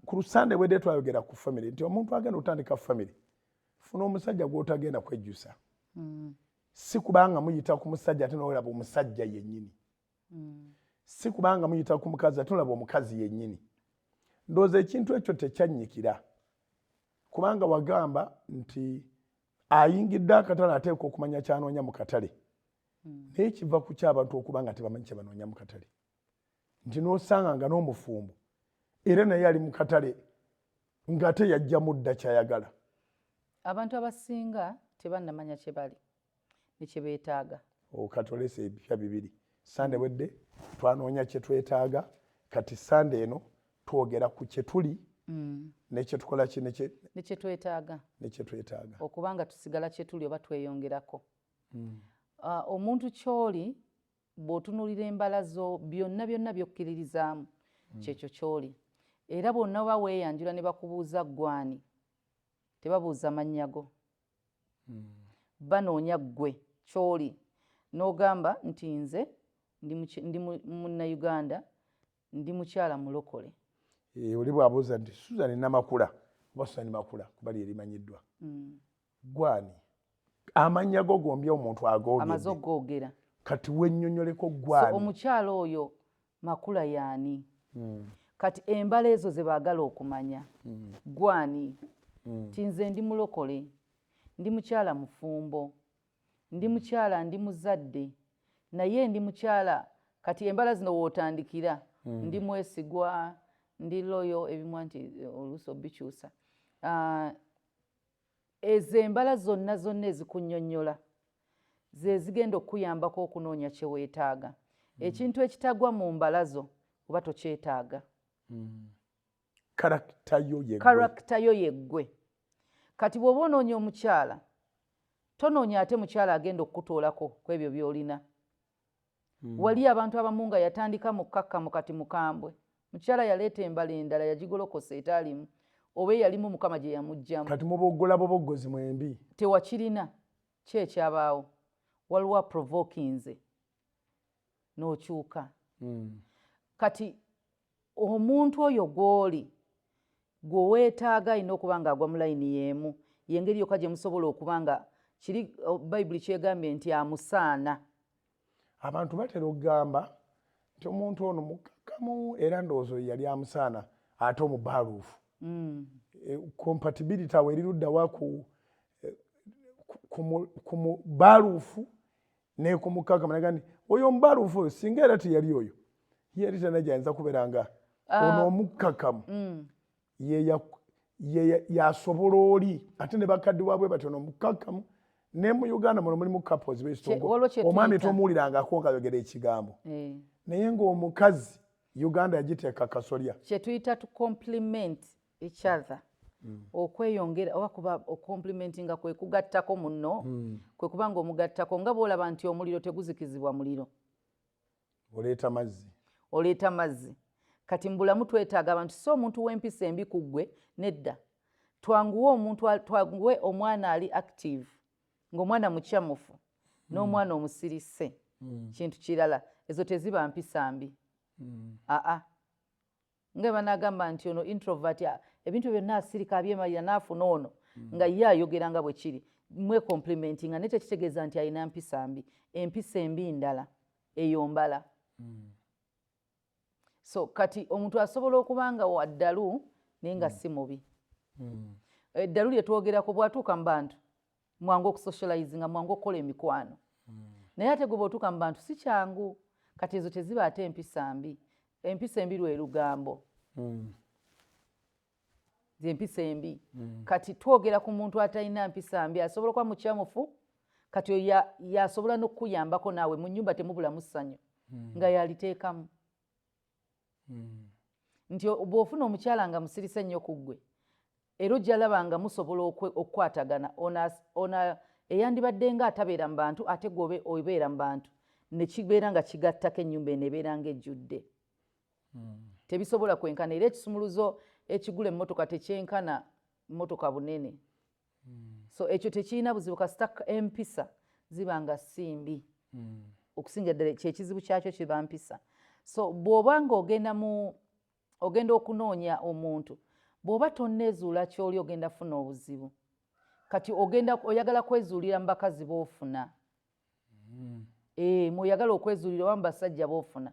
ku Sunday wedde twayogera ku family nti omuntu agenda otandika family funa omusajja gw'otagenda kwejjusa si kubanga muyita ku musajja ate n'olaba omusajja yennyini si kubanga muyita ku mukazi ate n'olaba omukazi yennyini ndowooza ekintu ekyo tekyannyikira kubanga wagamba nti ayingidde akatale ateeka okumanya kyanoonya mu katale naye kiva ku ky'abantu okuba nga tebamanyi kye banoonya mu katale nti n'osanga nga n'omufumbo era naye ali mu katale ng'ate yajja mudda kyayagala. Abantu abasinga tebannamanya kye bali ne kye beetaaga. Katolese ebipya bibiri. Sande wedde twanoonya kye twetaaga kati sande eno twogera ku kye tuli ne kye tukola ne kye twetaaga. Okubanga tusigala kye tuli oba tweyongerako. Omuntu ky'oli bw'otunuulira embala zo byonna by'okkiririzaamu kyekyo ky'oli. Era bonna oba weeyanjula ne bakubuuza gwani tebabuuza mannya go. Banoonya ggwe ky'oli n'ogamba nti nze ndi Munnayuganda ndi mukyala mulokole. Oli bw'abuuza nti Susan Namakula oba Susan Makula kuba lyerimanyiddwa. Gwani amannya go gombi omuntu agoogedde. Amaze ogoogera. Kati wennyonnyoleko gwani. So omukyala oyo Makula yaani? Kati embala ezo ze baagala okumanya. Gwani? Tinze ndi mulokole, ndi mukyala mufumbo, ndi mukyala ndi muzadde, naye ndi mukyala kati embala zino wootandikira ndi mwesigwa, ndi loyo ebimu nti oluusi obikyusa. Ezo embala zonna ezikunnyonnyola ze zigenda okuyambako okunoonya kye weetaaga. Ekintu ekitagwa mu mbala zo oba tokyetaaga. Karakita yo yeggwe. Kati bw'oba onoonya omukyala tonoonya ate mukyala agenda okukutoolako ku ebyo by'olina. Wali abantu abamu nga yatandika mu kkakkamu kati mukambwe. Mukyala yaleeta embala endala yagigolokosa etaalimu oba eyalimu Mukama gye yamuggyamu. Kati muboggolabo boggozi mwembi. Tewakirina ki ekyabaawo. Waliwo provokinze n'okyuka. Kati omuntu oyo gw'oli gwe weetaaga alina okuba ng'agwa mu layini y'emu y'engeri yokka gye musobola okuba nga kiri Bayibuli kyegambye nti amusaana. Abantu batera okugamba nti omuntu ono mukkakkamu era ndowooza yali amusaana ate omubaaluufu. Compatibility awo eriruddawa ku mubaaluufu ne ku mukkakkamu naga nti oyo omubaaluufu oyo singa era teyali oyo ye eri tena gyayinza kubeera nga ono omukkakkamu yasobola oli ate ne bakadde waabwe bati ono omukkakkamu ne mu Uganda muno mulimu couples beesitongo omwami tomuwulirangako nga yogera ekigambo naye ng'omukazi Uganda yagiteeka kasolya. Kye tuyita to compliment each other. Okweyongera oba kuba okomplimentinga kwe kugattako munno kwe kuba ng'omugattako nga bw'olaba nti omuliro teguzikizibwa muliro. Oleeta mazzi. Kati mu bulamu twetaaga abantu so omuntu w'empisa embi ku ggwe nedda. Twanguwe omwana ali active ng'omwana mukyamufu n'omwana omusirise. Kintu kirala ezo teziba mpisa mbi. Nga banagamba nti ono introvert ebintu byonna asirika abyemalira n'afuna ono nga ye ayogera nga bwe kiri mwe complimentinga naye tekitegeeza nti alina mpisa mbi. Empisa embi ndala eyo mbala. So kati omuntu asobola okuba nga waddalu naye nga si mubi. Eddalu lye twogerako bw'atuuka mu bantu mwangu okusocializinga mwangu okukola emikwano. Naye ate gwe bw'otuuka mu bantu si kyangu. Kati ezo teziba ate empisa mbi. Empisa embi lwe lugambo. Empisa embi. Kati twogera ku muntu atalina mpisa mbi asobola kuba mukyamufu kati oyo yasobola n'okukuyambako naawe mu nnyumba temubulamu ssanyu nga yaliteekamu. Nti bw'ofuna omukyala nga musirise nnyo ku ggwe era ojja laba nga musobola okukwatagana ona eyandibadde nga atabeera mu bantu ate gwe obeera mu bantu ne kibeera nga kigattako ennyumba eno ebeera ng'ejjudde. Tebisobola kwenkana era ekisumuluzo ekigula emmotoka tekyenkana mmotoka bunene. So ekyo tekirina buzibu kasita empisa ziba nga si mbi. Okusinga ddala kyekizibu kyakyo kiba mpisa. So bw'oba ng'ogenda mu ogenda okunoonya omuntu bw'oba tonneezuula ky'oli ogenda funa obuzibu kati oyagala kwezuulira mu bakazi b'ofuna mw'oyagala okwezuulira oba mu basajja b'ofuna